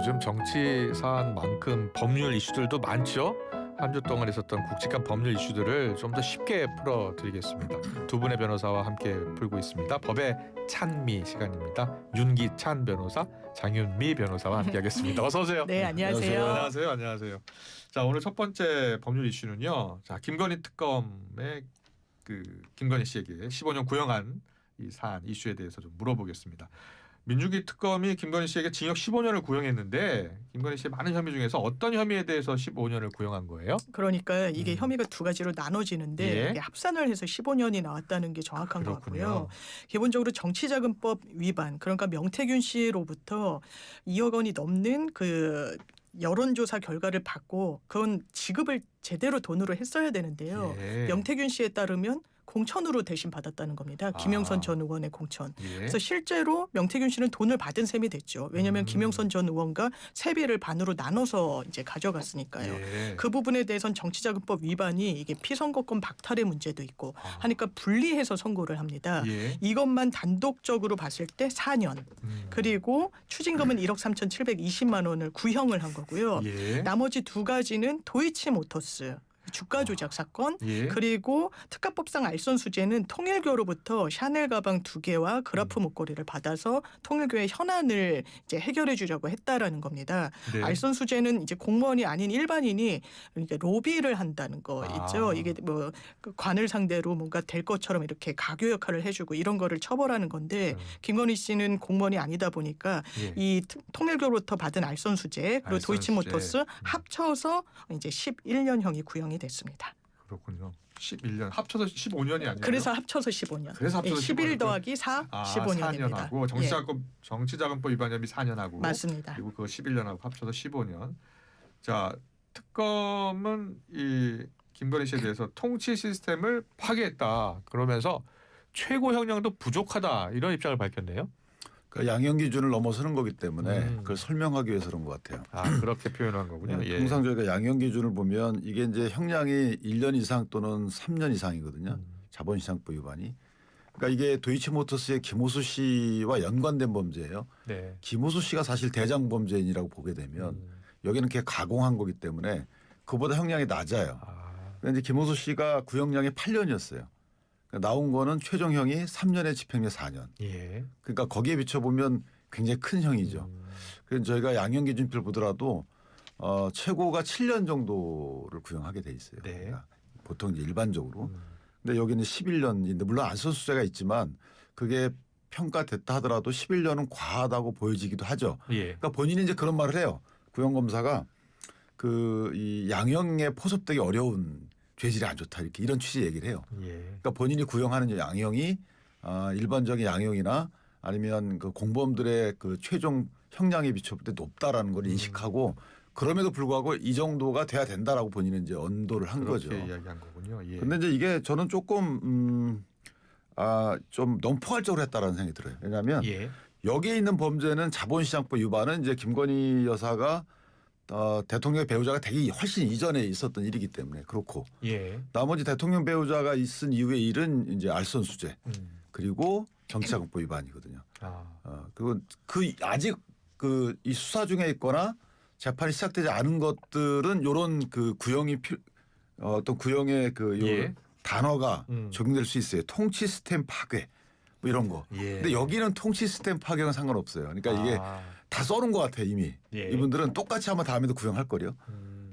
요즘 정치 사안만큼 법률 이슈들도 많죠. 한 주 동안 있었던 굵직한 법률 이슈들을 좀 더 쉽게 풀어드리겠습니다. 두 분의 변호사와 함께 풀고 있습니다. 법의 찬미 시간입니다. 윤기찬 변호사, 장윤미 변호사와 함께하겠습니다. 어서 오세요. 네, 안녕하세요. 안녕하세요. 안녕하세요. 자, 오늘 첫 번째 법률 이슈는요. 자, 김건희 특검의 김건희 씨에게 15년 구형한 이 사안 이슈에 대해서 좀 물어보겠습니다. 민주기 특검이 김건희 씨에게 징역 15년을 구형했는데 김건희 씨의 많은 혐의 중에서 어떤 혐의에 대해서 15년을 구형한 거예요? 그러니까 이게 혐의가 두 가지로 나눠지는데 예. 이게 합산을 해서 15년이 나왔다는 게 정확한 것 그렇군요. 같고요. 기본적으로 정치자금법 위반, 그러니까 명태균 씨로부터 2억 원이 넘는 그 여론조사 결과를 받고 그건 지급을 제대로 돈으로 했어야 되는데요. 예. 명태균 씨에 따르면 공천으로 대신 받았다는 겁니다. 김영선 전 의원의 공천. 예. 그래서 실제로 명태균 씨는 돈을 받은 셈이 됐죠. 왜냐하면 김영선 전 의원과 세배를 반으로 나눠서 이제 가져갔으니까요. 예. 그 부분에 대해서는 정치자금법 위반이 이게 피선거권 박탈의 문제도 있고 하니까 분리해서 선고를 합니다. 예. 이것만 단독적으로 봤을 때 4년. 그리고 추징금은 1억 3,720만 원을 구형을 한 거고요. 예. 나머지 두 가지는 도이치모터스. 주가 조작 사건 예. 그리고 특가법상 알선수재는 통일교로부터 샤넬 가방 2개와 그라프 목걸이를 받아서 통일교의 현안을 이제 해결해 주려고 했다라는 겁니다. 네. 알선수재는 이제 공무원이 아닌 일반인이 이게 로비를 한다는 거 있죠. 이게 뭐 그 관을 상대로 뭔가 될 것처럼 이렇게 가교 역할을 해주고 이런 거를 처벌하는 건데 김건희 씨는 공무원이 아니다 보니까 예. 이 통일교로부터 받은 알선수재 그리고 알선수재. 도이치모터스 합쳐서 이제 11년형이 구형이 됐습니다. 그렇군요. 11년 합쳐서 15년이 아니에요. 그래서 합쳐서 15년. 그래서 합쳐서 11 15년. 더하기 4, 15년입니다. 4년하고 정치자금법 위반 혐의 4년하고 맞습니다. 그리고 그거 11년하고 합쳐서 15년. 자, 특검은 이 김건희 씨에 대해서 통치 시스템을 파괴했다. 그러면서 최고 형량도 부족하다. 이런 입장을 밝혔네요. 그 양형 기준을 넘어서는 거기 때문에 그걸 설명하기 위해서 그런 것 같아요. 아, 그렇게 표현한 거군요. 네, 예. 통상 저희가 양형 기준을 보면 이게 이제 형량이 1년 이상 또는 3년 이상이거든요. 자본시장법 위반이. 그러니까 이게 도이치모터스의 김호수 씨와 연관된 범죄예요. 네. 김호수 씨가 사실 대장 범죄인이라고 보게 되면 여기는 걔 가공한 거기 때문에 그보다 형량이 낮아요. 그런데 이제 김호수 씨가 구형량이 8년이었어요. 그러니까 나온 거는 최종형이 3년에 집행유예 4년. 예. 그러니까 거기에 비춰보면 굉장히 큰 형이죠. 그래서 저희가 양형 기준표를 보더라도 최고가 7년 정도를 구형하게 돼 있어요. 네. 그러니까 보통 이제 일반적으로. 근데 여기는 11년인데 물론 안선수재가 있지만 그게 평가됐다 하더라도 11년은 과하다고 보여지기도 하죠. 예. 그러니까 본인이 이제 그런 말을 해요. 구형검사가 이 양형에 포섭되기 어려운 죄질이 안 좋다 이렇게 이런 취지 얘기를 해요. 예. 그러니까 본인이 구형하는 양형이 일반적인 양형이나 아니면 그 공범들의 그 최종 형량에 비춰볼 때 높다라는 걸 인식하고 그럼에도 불구하고 이 정도가 돼야 된다라고 본인은 이제 언도를 한 거죠. 그렇게 이야기한 거군요. 예. 그런데 이제 이게 저는 조금 좀 너무 포괄적으로 했다라는 생각이 들어요. 왜냐하면 예. 여기에 있는 범죄는 자본시장법 위반은 이제 김건희 여사가 대통령의 배우자가 되기 훨씬 이전에 있었던 일이기 때문에 그렇고 예. 나머지 대통령 배우자가 있은 이후의 일은 이제 알선수재 그리고 정치자금법 위반이거든요. 그리고 아직 이 수사 중에 있거나 재판이 시작되지 않은 것들은 이런 그 구형이 어떤 구형의 예. 단어가 적용될 수 있어요. 통치 시스템 파괴 뭐 이런 거. 예. 근데 여기는 통치 시스템 파괴는 상관없어요. 그러니까 이게 다 써놓은 것 같아요 이미. 예. 이분들은 똑같이 아마 다음에도 구형할 거요.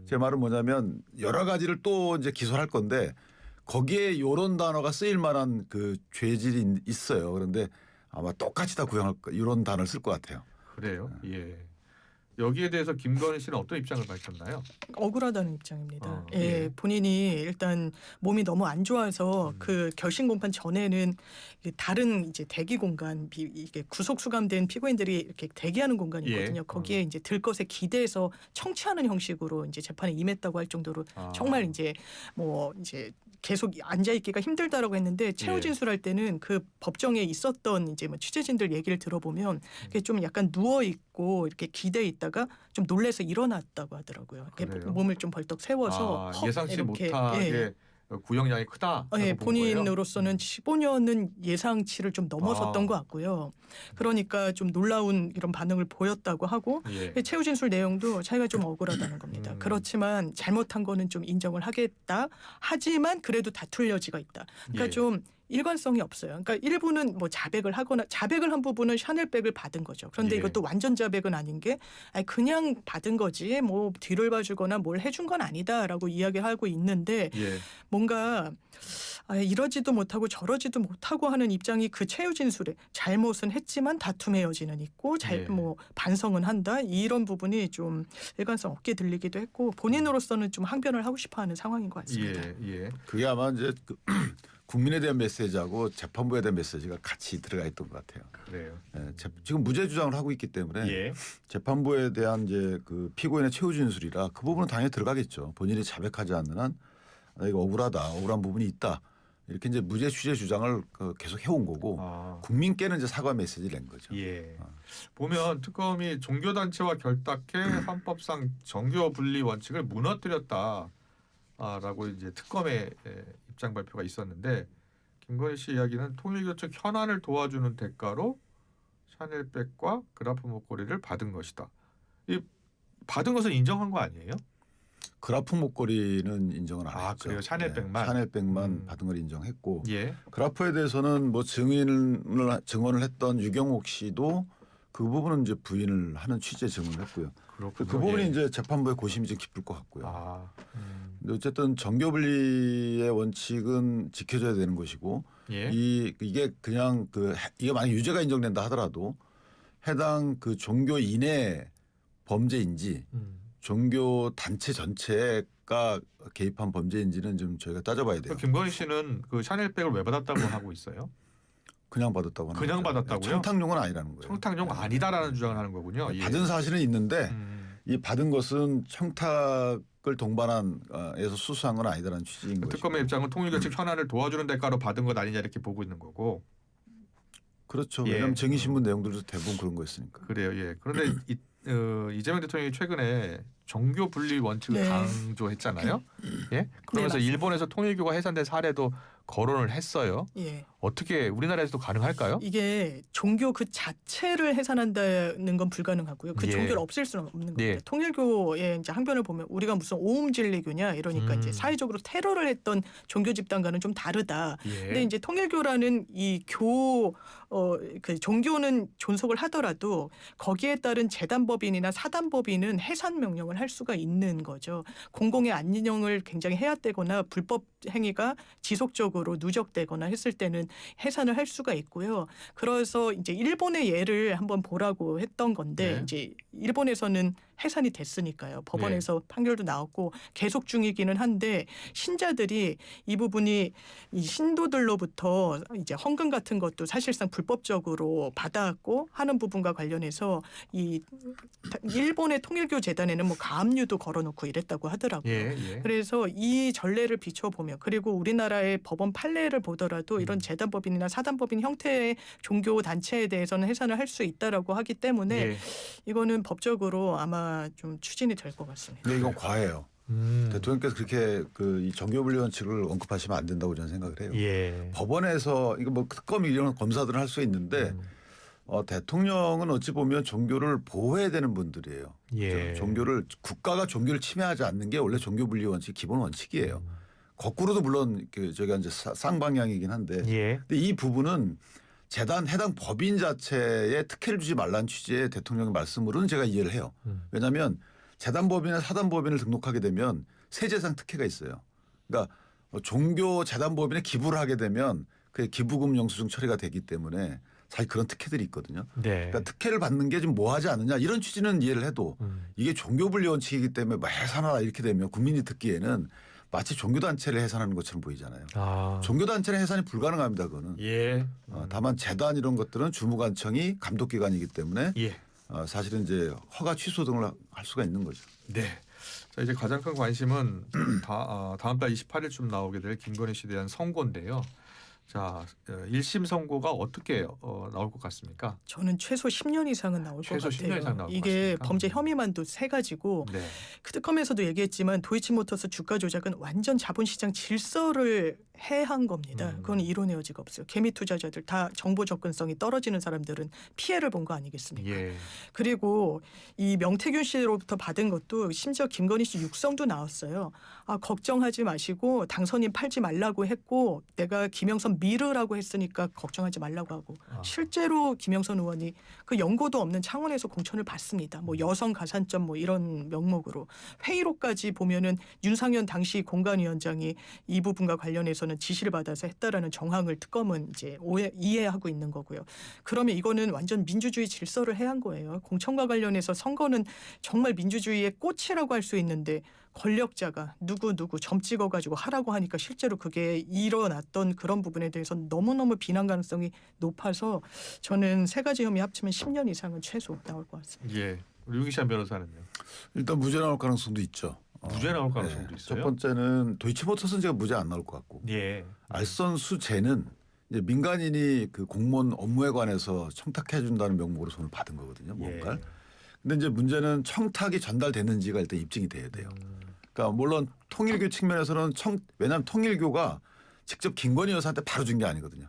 제 말은 뭐냐면 여러 가지를 또 이제 기소를 할 건데 거기에 이런 단어가 쓰일 만한 그 죄질이 있어요. 그런데 아마 똑같이 다 구형할 거 이런 단어를 쓸 것 같아요. 그래요. 예. 여기에 대해서 김건희 씨는 어떤 입장을 밝혔나요? 억울하다는 입장입니다. 예, 예. 본인이 일단 몸이 너무 안 좋아서 그 결심 공판 전에는 다른 이제 대기 공간 이게 구속 수감된 피고인들이 이렇게 대기하는 공간이 있거든요. 예. 거기에 이제 들 것에 기대해서 청취하는 형식으로 이제 재판에 임했다고 할 정도로 정말 이제 뭐 이제 계속 앉아 있기가 힘들다라고 했는데 최후 진술할 때는 그 법정에 있었던 이제 뭐 취재진들 얘기를 들어보면 그게 좀 약간 누워 있고 이렇게 기대에 있다가 좀 놀래서 일어났다고 하더라고요. 이렇게 몸을 좀 벌떡 세워서 예상치 이렇게, 못하게 예. 구형량이 크다. 예, 본인으로서는 15년은 예상치를 좀 넘어섰던 것 같고요. 그러니까 좀 놀라운 이런 반응을 보였다고 하고 예. 최후 진술 내용도 자기가 좀 억울하다는 겁니다. 그렇지만 잘못한 거는 좀 인정을 하겠다. 하지만 그래도 다툴 여지가 있다. 그러니까 예. 좀 일관성이 없어요. 그러니까 일부는 뭐 자백을 하거나 자백을 한 부분은 샤넬백을 받은 거죠. 그런데 예. 이것도 완전 자백은 아닌 게 그냥 받은 거지 뭐 뒤를 봐주거나 뭘 해준 건 아니다라고 이야기하고 있는데 예. 뭔가 이러지도 못하고 저러지도 못하고 하는 입장이 그 최후 진술에 잘못은 했지만 다툼의 여지는 있고 예. 뭐 반성은 한다 이런 부분이 좀 일관성 없게 들리기도 했고 본인으로서는 좀 항변을 하고 싶어하는 상황인 것 같습니다. 예. 그게 아마 이제 국민에 대한 메시지하고 재판부에 대한 메시지가 같이 들어가 있던 것 같아요. 그래요. 예, 지금 무죄 주장을 하고 있기 때문에 예. 재판부에 대한 이제 그 피고인의 최후 진술이라 그 부분은 당연히 들어가겠죠. 본인이 자백하지 않는 한 이거 억울한 부분이 있다. 이렇게 이제 무죄 취재 주장을 계속 해온 거고 국민께는 이제 사과 메시지를 낸 거죠. 예. 보면 특검이 종교단체와 결탁해 헌법상 정교 분리 원칙을 무너뜨렸다라고 이제 특검의 입장 발표가 있었는데 김건희 씨 이야기는 통일교 측 현안을 도와주는 대가로 샤넬백과 그라프 목걸이를 받은 것이다. 이 받은 것은 인정한 거 아니에요? 그라프 목걸이는 인정을 안 했죠. 그래요? 샤넬백만? 네, 샤넬백만 받은 걸 인정했고 예. 그라프에 대해서는 뭐 증언을 했던 유경옥 씨도 그 부분은 이제 부인을 하는 취지의 증언을 했고요. 그렇군요. 그 부분이 예. 이제 재판부의 고심이 좀 깊을 것 같고요. 근데 어쨌든 정교분리의 원칙은 지켜져야 되는 것이고 예. 이게 그냥 이게 만약 유죄가 인정된다 하더라도 해당 그 종교인의 범죄인지 종교 단체 전체가 개입한 범죄인지는 좀 저희가 따져봐야 돼요. 김건희 씨는 그 샤넬백을 왜 받았다고 하고 있어요? 그냥 받았다고 하는 그냥 거죠. 받았다고요? 청탁용은 아니라는 거예요. 청탁용 아니다라는 주장을 하는 거군요. 예. 받은 사실은 있는데 이 받은 것은 청탁을 동반한 에서 수수한 건 아니다라는 취지인 거죠. 특검의 입장은 통일교 측 현안을 도와주는 대가로 받은 것 아니냐 이렇게 보고 있는 거고. 그렇죠. 예. 왜냐하면 정의신문 내용들도 대부분 그런 거였으니까. 그래요. 예. 그런데 이재명 대통령이 최근에 종교 분리 원칙을 네. 강조했잖아요. 예. 그러면서 네, 일본에서 통일교가 해산된 사례도 거론을 했어요. 예. 어떻게 우리나라에서도 가능할까요? 이게 종교 그 자체를 해산한다는 건 불가능하고요. 그 예. 종교를 없앨 수는 없는 겁니다. 예. 통일교의 이제 항변을 보면 우리가 무슨 오음진리교냐 이러니까 이제 사회적으로 테러를 했던 종교 집단과는 좀 다르다. 예. 근데 이제 통일교라는 이 그 종교는 존속을 하더라도 거기에 따른 재단법인이나 사단법인은 해산 명령을 할 수가 있는 거죠. 공공의 안녕을 굉장히 해악되거나 불법 행위가 지속적으로 누적되거나 했을 때는 해산을 할 수가 있고요. 그래서 이제 일본의 예를 한번 보라고 했던 건데 네. 이제 일본에서는 해산이 됐으니까요. 법원에서 판결도 나왔고 계속 중이기는 한데 신자들이 이 부분이 이 신도들로부터 이제 헌금 같은 것도 사실상 불법적으로 받아왔고 하는 부분과 관련해서 이 일본의 통일교 재단에는 뭐 가압류도 걸어놓고 이랬다고 하더라고요. 예. 그래서 이 전례를 비춰보면 그리고 우리나라의 법원 판례를 보더라도 이런 재단법인이나 사단법인 형태의 종교 단체에 대해서는 해산을 할 수 있다라고 하기 때문에 예. 이거는 법적으로 아마 좀 추진이 될 것 같습니다. 근데 이건 과해요. 대통령께서 그렇게 이 정교분리 원칙을 언급하시면 안 된다고 저는 생각을 해요. 예. 법원에서 이거 뭐 특검 이런 검사들은 할 수 있는데 대통령은 어찌 보면 종교를 보호해야 되는 분들이에요. 예. 국가가 종교를 침해하지 않는 게 원래 종교분리 원칙 기본 원칙이에요. 거꾸로도 물론 저희가 이제 쌍방향이긴 한데, 예. 근데 이 부분은 재단 해당 법인 자체에 특혜를 주지 말라는 취지의 대통령의 말씀으로는 제가 이해를 해요. 왜냐하면 재단법인이나 사단법인을 등록하게 되면 세제상 특혜가 있어요. 그러니까 종교 재단법인에 기부를 하게 되면 그 기부금 영수증 처리가 되기 때문에 사실 그런 특혜들이 있거든요. 네. 그러니까 특혜를 받는 게 좀 뭐하지 않느냐 이런 취지는 이해를 해도 이게 종교분리 원칙이기 때문에 뭐 해산하라 이렇게 되면 국민이 듣기에는 마치 종교단체를 해산하는 것처럼 보이잖아요. 종교단체는 해산이 불가능합니다. 그거는. 예. 다만 재단 이런 것들은 주무관청이 감독기관이기 때문에 예. 사실은 이제 허가 취소 등을 할 수가 있는 거죠. 네. 자, 이제 가장 큰 관심은 다음 달 28일쯤 나오게 될 김건희 씨에 대한 선고인데요. 자, 1심 선고가 어떻게 나올 것 같습니까? 저는 최소 10년 이상은 나올 것 최소 같아요. 10년 이상 나올 것 이게 같습니까? 범죄 혐의만도 세 가지고 네. 그 특검에서도 얘기했지만 도이치모터스 주가 조작은 완전 자본시장 질서를 해한 겁니다. 그건 이론의 여지가 없어요. 개미 투자자들 다 정보 접근성이 떨어지는 사람들은 피해를 본 거 아니겠습니까? 예. 그리고 이 명태균 씨로부터 받은 것도 심지어 김건희 씨 육성도 나왔어요. 아, 걱정하지 마시고 당선인 팔지 말라고 했고 내가 김영선 미르라고 했으니까 걱정하지 말라고 하고 실제로 김영선 의원이 그 연고도 없는 창원에서 공천을 받습니다. 뭐 여성 가산점 뭐 이런 명목으로 회의록까지 보면은 윤상현 당시 공관위원장이 이 부분과 관련해서는 지시를 받아서 했다라는 정황을 특검은 이제 이해하고 있는 거고요. 그러면 이거는 완전 민주주의 질서를 해한 거예요. 공천과 관련해서 선거는 정말 민주주의의 꽃이라고 할 수 있는데 권력자가 누구 점 찍어가지고 하라고 하니까 실제로 그게 일어났던 그런 부분에 대해서는 너무너무 비난 가능성이 높아서 저는 세 가지 혐의 합치면 10년 이상은 최소 나올 것 같습니다. 예. 우리 유기찬 변호사는요? 일단 무죄 나올 가능성도 있죠. 무죄 나올 가능성도 있어요. 첫 번째는 도이치모터스는 제가 무죄 안 나올 것 같고 예. 알선수재는 이제 민간인이 그 공무원 업무에 관해서 청탁해 준다는 명목으로 손을 받은 거거든요. 뭔가. 예. 근데 이제 문제는 청탁이 전달됐는지가 일단 입증이 돼야 돼요. 그러니까 물론 통일교 측면에서는 왜냐하면 통일교가 직접 김건희 여사한테 바로 준 게 아니거든요.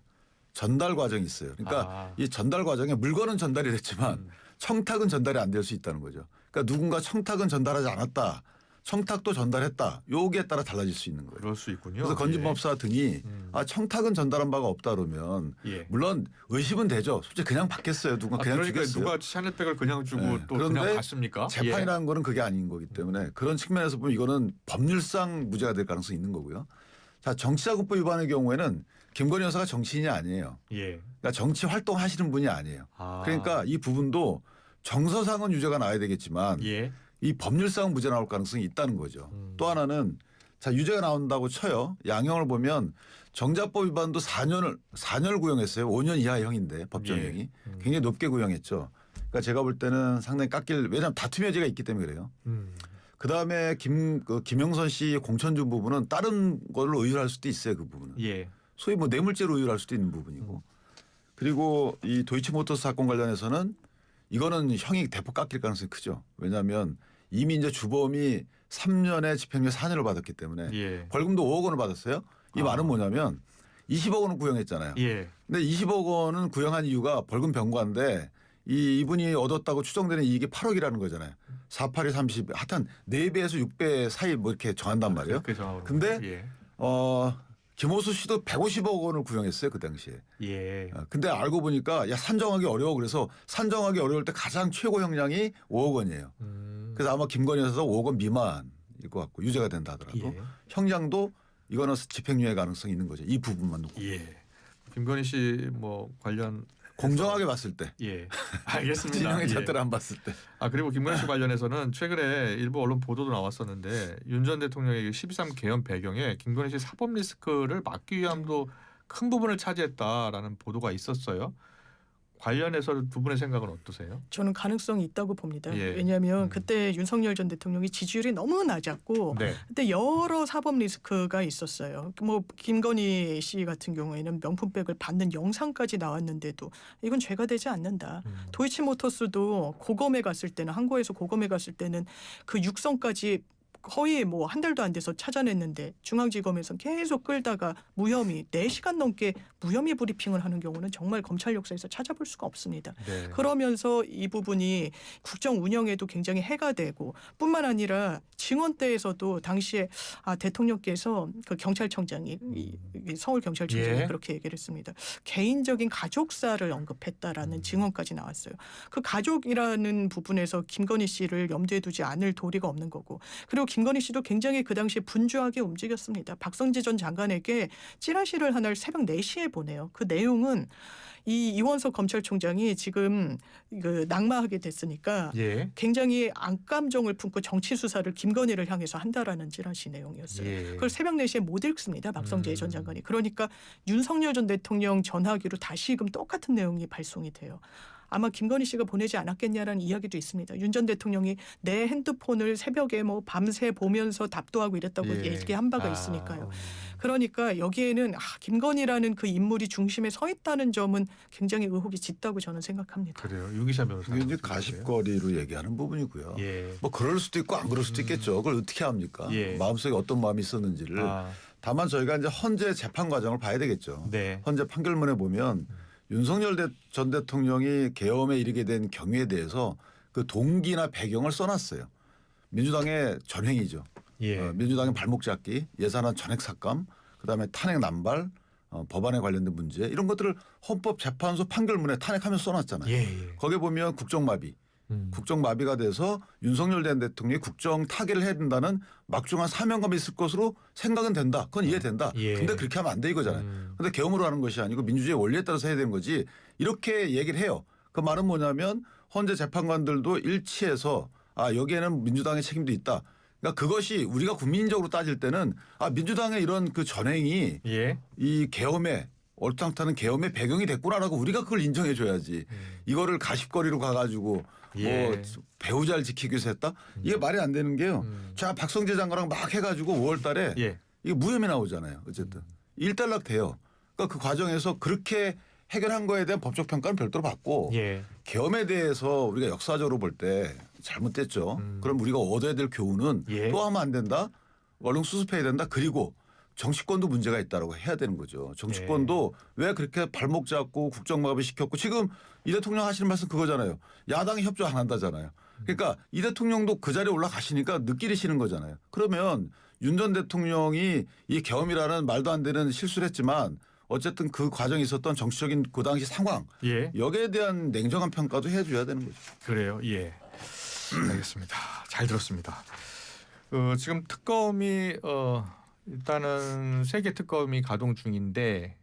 전달 과정이 있어요. 그러니까 이 전달 과정에 물건은 전달이 됐지만 청탁은 전달이 안 될 수 있다는 거죠. 그러니까 누군가 청탁은 전달하지 않았다. 청탁도 전달했다. 여기에 따라 달라질 수 있는 거예요. 그럴 수 있군요. 그래서 건진법사 등이 청탁은 전달한 바가 없다 그러면 물론 의심은 되죠. 솔직히 그냥 받겠어요. 누가 그냥 그러니까 주겠어요. 누가 샤넬백을 그냥 주고 또 그런데 그냥 받습니까? 재판이라는 거는 그게 아닌 거기 때문에 그런 측면에서 보면 이거는 법률상 무죄가 될 가능성이 있는 거고요. 자, 정치자금법 위반의 경우에는 김건희 여사가 정치인이 아니에요. 그러니까 정치 활동하시는 분이 아니에요. 그러니까 이 부분도 정서상은 유죄가 나야 되겠지만 이 법률상 무죄 나올 가능성이 있다는 거죠. 또 하나는 자 유죄가 나온다고 쳐요. 양형을 보면 정자법 위반도 4년을 구형했어요. 5년 이하형인데 법정형이 굉장히 높게 구형했죠. 그러니까 제가 볼 때는 상당히 왜냐하면 다툼의 여지가 있기 때문에 그래요. 그다음에 김영선 씨 공천 준 부분은 다른 걸로 의율할 수도 있어요. 그 부분은. 소위 뭐 뇌물죄로 의율할 수도 있는 부분이고. 그리고 이 도이치모터스 사건 관련해서는 이거는 형이 대폭 깎일 가능성이 크죠. 왜냐하면 이미 이제 주범이 3년에 집행유예 4년을 받았기 때문에 벌금도 5억 원을 받았어요. 이 말은 뭐냐면 20억 원을 구형했잖아요. 근데 20억 원은 구형한 이유가 벌금 병과인데 이분이 얻었다고 추정되는 이익이 8억이라는 거잖아요. 4, 8이 30. 하여튼 4배에서 6배 사이 뭐 이렇게 정한단 말이에요. 근데 김호수 씨도 150억 원을 구형했어요. 그 당시에. 근데 알고 보니까 야 산정하기 어려워. 그래서 산정하기 어려울 때 가장 최고 형량이 5억 원이에요. 그래서 아마 김건희 여사도 5억 원 미만일 것 같고 유죄가 된다 하더라도 형량도 이거는 집행유예 가능성이 있는 거죠. 이 부분만 놓고. 김건희 씨 뭐 관련 공정하게 봤을 때. 알겠습니다. 진영의 잣대를 안 봤을 때. 그리고 김건희 씨 관련해서는 최근에 일부 언론 보도도 나왔었는데 윤 전 대통령의 12.3 개헌 배경에 김건희 씨 사법 리스크를 막기 위함도 큰 부분을 차지했다라는 보도가 있었어요. 관련해서 두 분의 생각은 어떠세요? 저는 가능성이 있다고 봅니다. 왜냐하면 그때 윤석열 전 대통령이 지지율이 너무 낮았고 그때 여러 사법 리스크가 있었어요. 뭐 김건희 씨 같은 경우에는 명품백을 받는 영상까지 나왔는데도 이건 죄가 되지 않는다. 도이치모터스도 고검에 갔을 때는 항고에서 고검에 갔을 때는 그 육성까지 거의 뭐 한 달도 안 돼서 찾아냈는데 중앙지검에서 계속 끌다가 무혐의 4시간 넘게 무혐의 브리핑을 하는 경우는 정말 검찰 역사에서 찾아볼 수가 없습니다. 그러면서 이 부분이 국정 운영에도 굉장히 해가 되고 뿐만 아니라 증언대에서도 당시에 대통령께서 그 경찰청장이 서울경찰청장이 그렇게 얘기를 했습니다. 개인적인 가족사를 언급했다라는 증언까지 나왔어요. 그 가족이라는 부분에서 김건희 씨를 염두에 두지 않을 도리가 없는 거고 그리고 김건희 씨도 굉장히 그 당시에 분주하게 움직였습니다. 박성재 전 장관에게 찌라시를 하나를 새벽 4시에 보내요. 그 내용은 이 이원석 검찰총장이 지금 그 낙마하게 됐으니까 굉장히 악감정을 품고 정치 수사를 김건희를 향해서 한다라는 찌라시 내용이었어요. 그걸 새벽 4시에 못 읽습니다. 박성재 전 장관이. 그러니까 윤석열 전 대통령 전화기로 다시금 똑같은 내용이 발송이 돼요. 아마 김건희 씨가 보내지 않았겠냐라는 이야기도 있습니다. 윤 전 대통령이 내 핸드폰을 새벽에 뭐 밤새 보면서 답도 하고 이랬다고 얘기한 바가 있으니까요. 그러니까 여기에는 김건희라는 그 인물이 중심에 서 있다는 점은 굉장히 의혹이 짙다고 저는 생각합니다. 그래요. 유기찬 변호사님. 이게 이제 가십거리로 얘기하는 부분이고요. 예. 뭐 그럴 수도 있고 안 그럴 수도 있겠죠. 그걸 어떻게 합니까? 예. 마음속에 어떤 마음이 있었는지를. 다만 저희가 이제 헌재 재판 과정을 봐야 되겠죠. 네. 헌재 판결문에 보면 윤석열 전 대통령이 계엄에 이르게 된 경위에 대해서 그 동기나 배경을 써놨어요. 민주당의 전횡이죠. 예. 민주당의 발목 잡기, 예산안 전액 삭감, 그다음에 탄핵 남발, 법안에 관련된 문제 이런 것들을 헌법재판소 판결문에 탄핵하면서 써놨잖아요. 예. 거기에 보면 국정마비, 국정마비가 돼서 윤석열 전 대통령이 국정 타개를 해야 된다는 막중한 사명감이 있을 것으로 생각은 된다. 그건 이해된다. 예. 근데 그렇게 하면 안 돼 이거잖아요. 근데 계엄으로 하는 것이 아니고 민주주의 원리에 따라서 해야 되는 거지. 이렇게 얘기를 해요. 그 말은 뭐냐면 헌재 재판관들도 일치해서 여기에는 민주당의 책임도 있다. 그러니까 그것이 우리가 국민적으로 따질 때는 민주당의 이런 그 전행이 이 계엄에 얼짱타는 계엄의 배경이 됐구나라고 우리가 그걸 인정해 줘야지. 이거를 가십거리로 가가지고 뭐 배우자를 지키기 위해서 했다? 이게 말이 안 되는 게요. 자 박성재 장관랑 막 해가지고 5월달에 이게 무혐의 나오잖아요. 어쨌든 일단락 돼요. 그러니까 그 과정에서 그렇게 해결한 거에 대한 법적 평가는 별도로 받고 계엄에 대해서 우리가 역사적으로 볼 때 잘못됐죠. 그럼 우리가 얻어야 될 교훈은 또 하면 안 된다. 얼른 수습해야 된다. 그리고 정치권도 문제가 있다라고 해야 되는 거죠. 정치권도 왜 그렇게 발목 잡고 국정마비 시켰고 지금 이 대통령 하시는 말씀 그거잖아요. 야당이 협조 안 한다잖아요. 그러니까 이 대통령도 그 자리에 올라가시니까 느끼시는 거잖아요. 그러면 윤 전 대통령이 이 계엄이라는 말도 안 되는 실수를 했지만 어쨌든 그 과정에 있었던 정치적인 그 당시 상황 여기에 대한 냉정한 평가도 해줘야 되는 거죠. 그래요. 예. 알겠습니다. 잘 들었습니다. 지금 특검이 일단은 3개 특검이 가동 중인데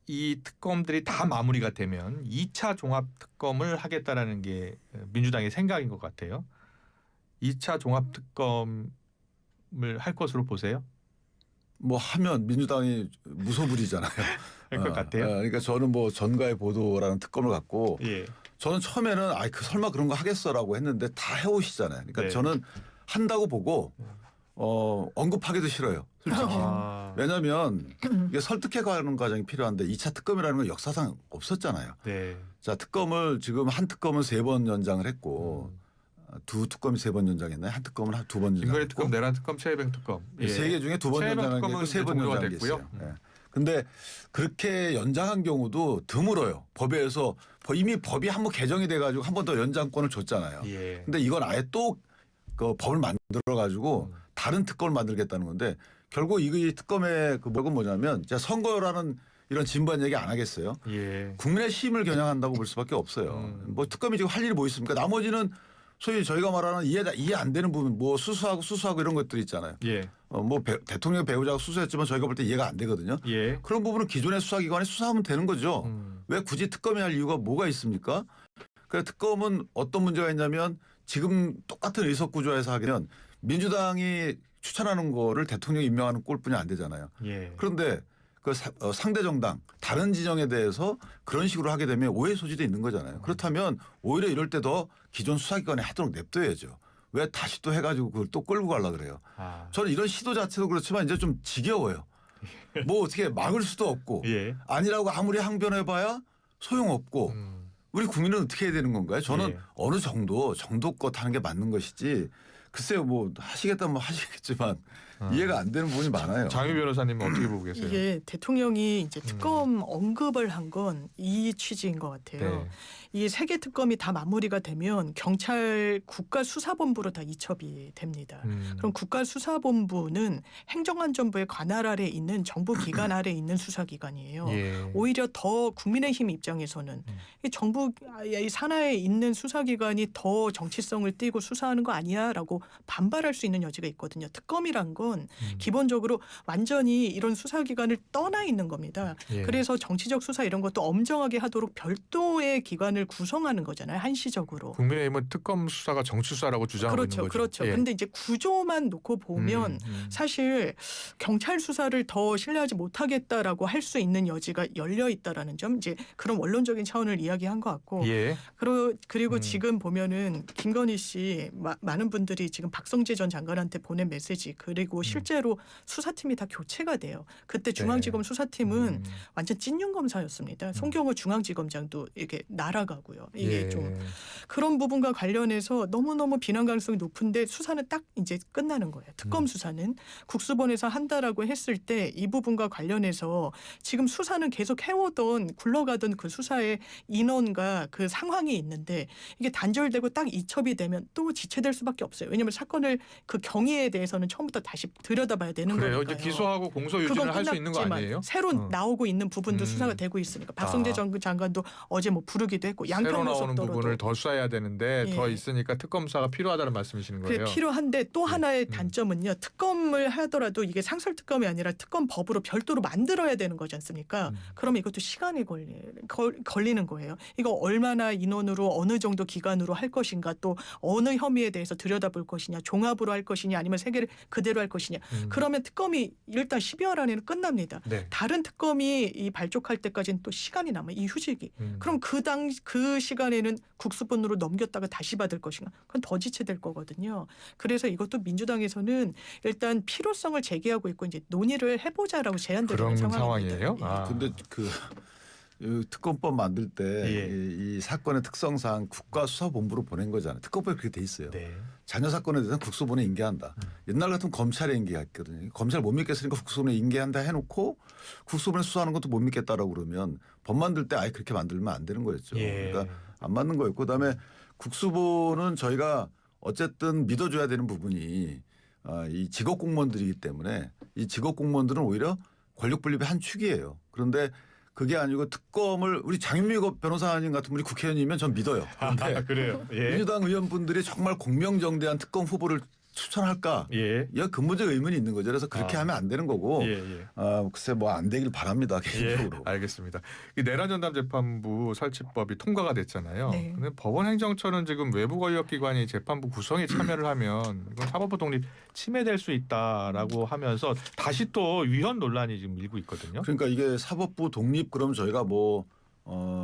이 특검들이 다 마무리가 되면 2차 종합 특검을 하겠다라는 게 민주당의 생각인 것 같아요. 2차 종합 특검을 할 것으로 보세요? 뭐 하면 민주당이 무소불위잖아요. 할 것 같아요. 그러니까 저는 뭐 전가의 보도라는 특검을 갖고 저는 처음에는 설마 그런 거 하겠어라고 했는데 다 해오시잖아요. 그러니까 저는 한다고 보고 언급하기도 싫어요. 솔직히. 왜냐하면 이게 설득해가는 과정이 필요한데 2차 특검이라는 건 역사상 없었잖아요. 자 특검을 지금 한 특검은 3번 연장을 했고 두 특검이 3번 연장했나요? 한 특검은 2번 연장했고. 김건희 특검, 내란 특검, 최혜병 특검. 3개 중에 2번 연장한 게 있고 3번 연장한 게 있어요. 근데 그렇게 연장한 경우도 드물어요. 법에서 이미 법이 한번 개정이 돼가지고 한 번 더 연장권을 줬잖아요. 근데 이건 아예 또 그 법을 만들어 가지고 다른 특검을 만들겠다는 건데 결국 이 특검의 그 목은 뭐냐면 제가 선거라는 이런 진부한 얘기 안 하겠어요. 국민의 힘을 겨냥한다고 볼 수밖에 없어요. 뭐 특검이 지금 할 일이 뭐 있습니까? 나머지는 소위 저희가 말하는 이해 안 되는 부분 뭐 수수하고 이런 것들 있잖아요. 뭐 대통령 배우자가 수수했지만 저희가 볼 때 이해가 안 되거든요. 그런 부분은 기존의 수사기관에 수사하면 되는 거죠. 왜 굳이 특검이 할 이유가 뭐가 있습니까? 그러니까 특검은 어떤 문제가 있냐면 지금 똑같은 의석구조에서 하기는 민주당이 추천하는 거를 대통령이 임명하는 꼴뿐이 안 되잖아요. 그런데 그 상대 정당 다른 지정에 대해서 그런 식으로 하게 되면 오해 소지도 있는 거잖아요. 그렇다면 오히려 이럴 때 더 기존 수사기관에 하도록 냅둬야죠. 왜 다시 또 해가지고 그걸 또 끌고 가려고 그래요. 저는 이런 시도 자체도 그렇지만 이제 좀 지겨워요. 뭐 어떻게 막을 수도 없고 아니라고 아무리 항변해봐야 소용없고 우리 국민은 어떻게 해야 되는 건가요? 저는 어느 정도껏 하는 게 맞는 것이지 글쎄요 뭐 하시겠다면 하시겠지만 이해가 안 되는 부분이 많아요. 장유 변호사님은 어떻게 보고 계세요? 이게 대통령이 이제 특검 언급을 한 건 이 취지인 것 같아요. 이 3개 특검이 다 마무리가 되면 경찰 국가수사본부로 다 이첩이 됩니다. 그럼 국가수사본부는 행정안전부의 관할 아래 있는 정부 기관 아래 있는 수사기관이에요. 오히려 더 국민의힘 입장에서는 이 정부 산하에 있는 수사기관이 더 정치성을 띠고 수사하는 거 아니야라고 반발할 수 있는 여지가 있거든요. 특검이란 건 기본적으로 완전히 이런 수사기관을 떠나 있는 겁니다. 예. 그래서 정치적 수사 이런 것도 엄정하게 하도록 별도의 기관을 구성하는 거잖아요. 한시적으로. 국민의힘은 특검 수사가 정치 수사라고 주장하고 있는 거죠. 그렇죠. 예. 근데 이제 구조만 놓고 보면 사실 경찰 수사를 더 신뢰하지 못하겠다라고 할 수 있는 여지가 열려 있다라는 점, 이제 그런 원론적인 차원을 이야기한 것 같고, 예. 그리고 지금 보면은 김건희 씨 많은 분들이 지금 박성재 전 장관한테 보낸 메시지, 그리고 실제로 수사팀이 다 교체가 돼요. 그때 중앙지검 수사팀은 완전 찐윤 검사였습니다. 송경호 중앙지검장도 이게 날아가고요. 이게 예. 좀 그런 부분과 관련해서 너무너무 비난 가능성이 높은데 수사는 딱 이제 끝나는 거예요. 특검 수사는 국수본에서 한다라고 했을 때 이 부분과 관련해서 지금 수사는 계속 해오던 굴러가던 그 수사의 인원과 그 상황이 있는데 이게 단절되고 딱 이첩이 되면 또 지체될 수밖에 없어요. 왜냐하면 사건을 그 경위에 대해서는 처음부터 다시 들여다봐야 되는 그래요. 거니까요. 이제 기소하고 공소 유지를 할 수 있는 거 아니에요? 새로 나오고 있는 부분도 수사가 되고 있으니까 박성재 전 장관도 어제 뭐 부르기도 했고 새로 나오는 양평고속도로도 부분을 더 수사해야 되는데 예. 더 있으니까 특검 수사가 필요하다는 말씀이시는 거예요. 그게 필요한데 또 하나의 단점은요. 특검을 하더라도 이게 상설특검이 아니라 특검법으로 별도로 만들어야 되는 거지 않습니까? 그러면 이것도 시간이 걸리는 거예요. 이거 얼마나 인원으로 어느 정도 기간으로 할 것인가, 또 어느 혐의에 대해서 들여다볼 것이냐, 종합으로 할 것이냐, 아니면 세 개를 그대로 할 것이냐. 그러면 특검이 일단 12월 안에는 끝납니다. 네. 다른 특검이 이 발족할 때까지는 또 시간이 남아요. 이 휴직이. 그럼 그 시간에는 국수본으로 넘겼다가 다시 받을 것인가? 그건 더 지체될 거거든요. 그래서 이것도 민주당에서는 일단 필요성을 제기하고 있고 이제 논의를 해보자라고 제안드리는 그런 상황입니다. 상황이에요? 예. 아. 근데 이 특검법 만들 때 예. 이 사건의 특성상 국가수사본부로 보낸 거잖아요. 특검법에 그렇게 돼 있어요. 네. 자녀 사건에 대해서는 국수본에 인계한다. 옛날 같으면 검찰에 인계했거든요. 검찰 못 믿겠으니까 국수본에 인계한다 해놓고 국수본에 수사하는 것도 못 믿겠다라고 그러면 법 만들 때 아예 그렇게 만들면 안 되는 거였죠. 예. 그러니까 안 맞는 거였고, 그다음에 국수본은 저희가 어쨌든 믿어줘야 되는 부분이 이 직업 공무원들이기 때문에 이 직업 공무원들은 오히려 권력 분립의 한 축이에요. 그런데 그게 아니고 특검을 우리 장윤미 변호사님 같은 분이 국회의원이면 전 믿어요. 그런데 그래요. 예. 민주당 의원분들이 정말 공명정대한 특검 후보를 추천할까? 예. 이 근본적 의문이 있는 거죠. 그래서 그렇게 하면 안 되는 거고, 예. 글쎄 뭐 안 되길 바랍니다, 예. 개인적으로. 알겠습니다. 이 내란전담재판부 설치법이 통과가 됐잖아요. 네. 근데 법원행정처는 지금 외부 권력기관이 재판부 구성에 참여를 하면 이건 사법부 독립 침해될 수 있다라고 하면서 다시 또 위헌 논란이 지금 일고 있거든요. 그러니까 이게 사법부 독립 그럼 저희가 뭐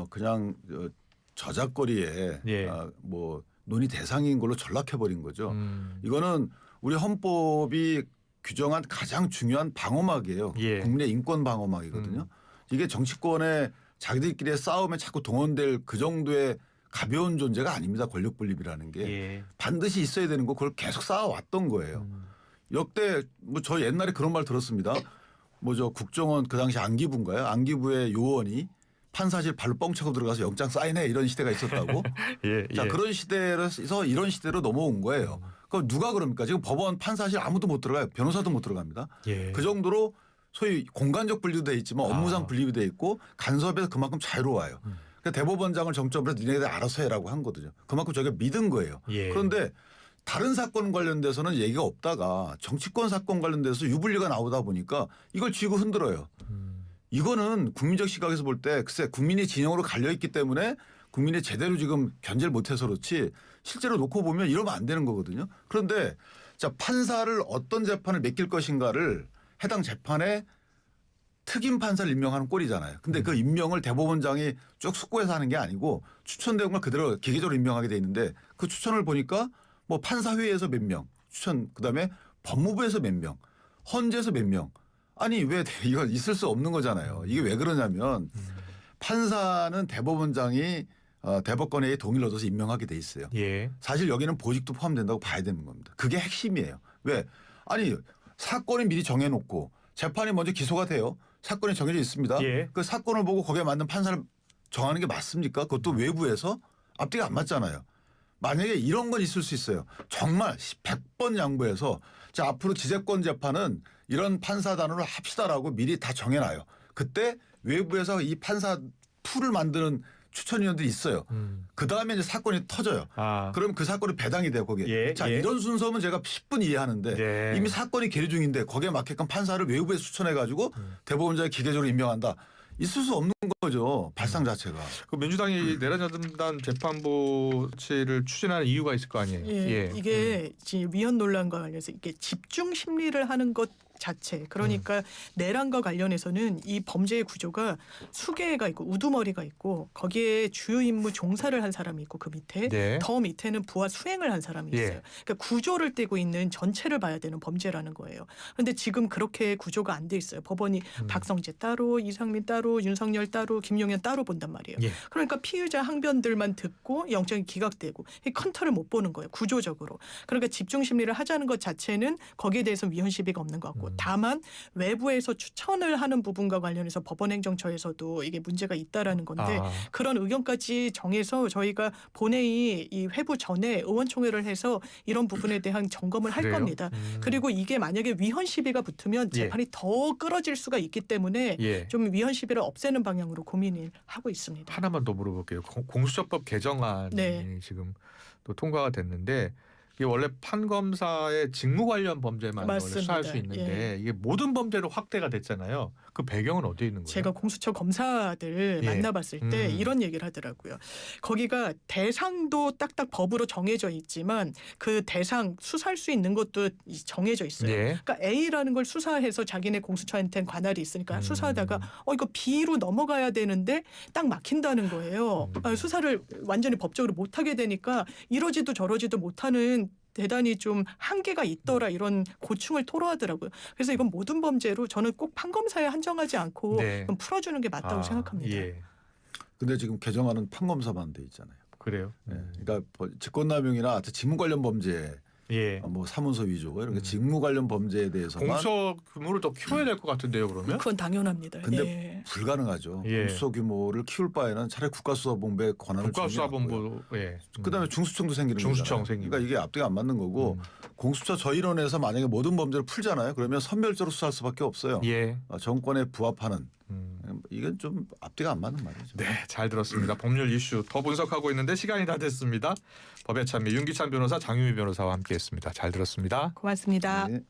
그냥 저작거리에 예. 뭐 논의 대상인 걸로 전락해버린 거죠. 이거는 우리 헌법이 규정한 가장 중요한 방어막이에요. 예. 국민의 인권 방어막이거든요. 이게 정치권의 자기들끼리의 싸움에 자꾸 동원될 그 정도의 가벼운 존재가 아닙니다. 권력 분립이라는 게 예. 반드시 있어야 되는 거 그걸 계속 쌓아왔던 거예요. 역대 뭐 저 옛날에 그런 말 들었습니다. 뭐 저 국정원 그 당시 안기부인가요? 안기부의 요원이 판사실 발로 뻥 차고 들어가서 영장 사인해 이런 시대가 있었다고. 예. 자, 그런 시대에서 이런 시대로 넘어온 거예요. 그럼 누가 그럽니까? 지금 법원 판사실 아무도 못 들어가요. 변호사도 못 들어갑니다. 예. 그 정도로 소위 공간적 분리도 돼 있지만 업무상 분립이 돼 있고 간섭에서 그만큼 자유로워요. 그러니까 대법원장을 정점으로 해서 니네들 알아서 해라고 한 거거든요. 그만큼 저희가 믿은 거예요. 예. 그런데 다른 사건 관련돼서는 얘기가 없다가 정치권 사건 관련돼서 유불리가 나오다 보니까 이걸 쥐고 흔들어요. 이거는 국민적 시각에서 볼 때 글쎄 국민이 진영으로 갈려 있기 때문에 국민이 제대로 지금 견제를 못해서 그렇지 실제로 놓고 보면 이러면 안 되는 거거든요. 그런데 자 판사를 어떤 재판을 맡길 것인가를 해당 재판에 특임 판사를 임명하는 꼴이잖아요. 근데 그 임명을 대법원장이 쭉 숙고해서 하는 게 아니고 추천된 걸 그대로 기계적으로 임명하게 돼 있는데 그 추천을 보니까 뭐 판사회의에서 몇 명 추천 그다음에 법무부에서 몇 명 헌재에서 몇 명 아니 왜 이거 있을 수 없는 거잖아요. 이게 왜 그러냐면 판사는 대법원장이 대법관회의에 동의를 얻어서 임명하게 돼 있어요. 예. 사실 여기는 보직도 포함된다고 봐야 되는 겁니다. 그게 핵심이에요. 왜? 아니 사건을 미리 정해놓고 재판이 먼저 기소가 돼요. 사건이 정해져 있습니다. 예. 그 사건을 보고 거기에 맞는 판사를 정하는 게 맞습니까? 그것도 외부에서 앞뒤가 안 맞잖아요. 만약에 이런 건 있을 수 있어요. 정말 100번 양보해서 자 앞으로 지재권 재판은 이런 판사단으로 합시다라고 미리 다 정해놔요. 그때 외부에서 이 판사 풀을 만드는 추천위원들이 있어요. 그 다음에 이제 사건이 터져요. 그럼 그 사건이 배당이 돼요 거기에. 예, 자 예. 이런 순서면 제가 10분 이해하는데 예. 이미 사건이 계류 중인데 거기에 맞게끔 판사를 외부에서 추천해가지고 대법원장이 기계적으로 임명한다. 있을 수 없는 거죠. 발상 자체가. 그 민주당이 내란자금단 재판부치를 추진하는 이유가 있을 거 아니에요. 예, 이게 지금 위헌 논란과 관련해서 이게 집중 심리를 하는 것 자체, 그러니까 내란과 관련해서는 이 범죄의 구조가 수개가 있고 우두머리가 있고 거기에 주요 임무 종사를 한 사람이 있고 그 밑에 네. 더 밑에는 부하 수행을 한 사람이 있어요. 예. 그러니까 구조를 떼고 있는 전체를 봐야 되는 범죄라는 거예요. 그런데 지금 그렇게 구조가 안 돼 있어요. 법원이 박성재 따로, 이상민 따로, 윤석열 따로, 김용현 따로 본단 말이에요. 예. 그러니까 피의자 항변들만 듣고 영장이 기각되고 이 컨터를 못 보는 거예요. 구조적으로. 그러니까 집중 심리를 하자는 것 자체는 거기에 대해서 위헌 시비가 없는 것 같고 다만 외부에서 추천을 하는 부분과 관련해서 법원행정처에서도 이게 문제가 있다라는 건데 그런 의견까지 정해서 저희가 본회의 이 회부 전에 의원총회를 해서 이런 부분에 대한 점검을 할 그래요? 겁니다. 그리고 이게 만약에 위헌 시비가 붙으면 예. 재판이 더 끌어질 수가 있기 때문에 예. 좀 위헌 시비를 없애는 방향으로 고민을 하고 있습니다. 하나만 더 물어볼게요. 공수처법 개정안이 네. 지금 또 통과가 됐는데 이게 원래 판검사의 직무 관련 범죄만 원래 맞습니다. 수사할 수 있는데 이게 모든 범죄로 확대가 됐잖아요. 그 배경은 어디에 있는 거예요? 제가 공수처 검사들 예. 만나봤을 때 이런 얘기를 하더라고요. 거기가 대상도 딱딱 법으로 정해져 있지만 그 대상 수사할 수 있는 것도 정해져 있어요. 예. 그러니까 A라는 걸 수사해서 자기네 공수처한테는 관할이 있으니까 수사하다가 이거 B로 넘어가야 되는데 딱 막힌다는 거예요. 수사를 완전히 법적으로 못하게 되니까 이러지도 저러지도 못하는 대단히 좀 한계가 있더라 이런 고충을 토로하더라고요. 그래서 이건 모든 범죄로 저는 꼭 판검사에 한정하지 않고 네. 좀 풀어주는 게 맞다고 생각합니다. 예. 근데 지금 개정안은 판검사만 돼 있잖아요. 그래요. 그러니까 직권남용이나 하여튼 직무 관련 범죄, 예. 뭐 사문서 위조 이런 게 직무 관련 범죄에 대해서만 공수처 규모를 더 키워야 될 것 같은데요, 그러면? 그건 당연합니다. 근데 예. 불가능하죠. 예. 공수처 규모를 키울 바에는 차라리 국가수사본부의 권한을 국가수사본부, 예. 그다음에 중수청도 생기는 중수청 거잖아요. 생기고. 그러니까 이게 앞뒤가 안 맞는 거고 공수처 저인원에서 만약에 모든 범죄를 풀잖아요. 그러면 선별적으로 수사할 수밖에 없어요. 예. 정권에 부합하는 이건 좀 앞뒤가 안 맞는 말이죠. 네, 잘 들었습니다. 법률 이슈 더 분석하고 있는데 시간이 다 됐습니다. 법의 찬미 윤기찬 변호사, 장유미 변호사와 함께했습니다. 잘 들었습니다. 고맙습니다. 네.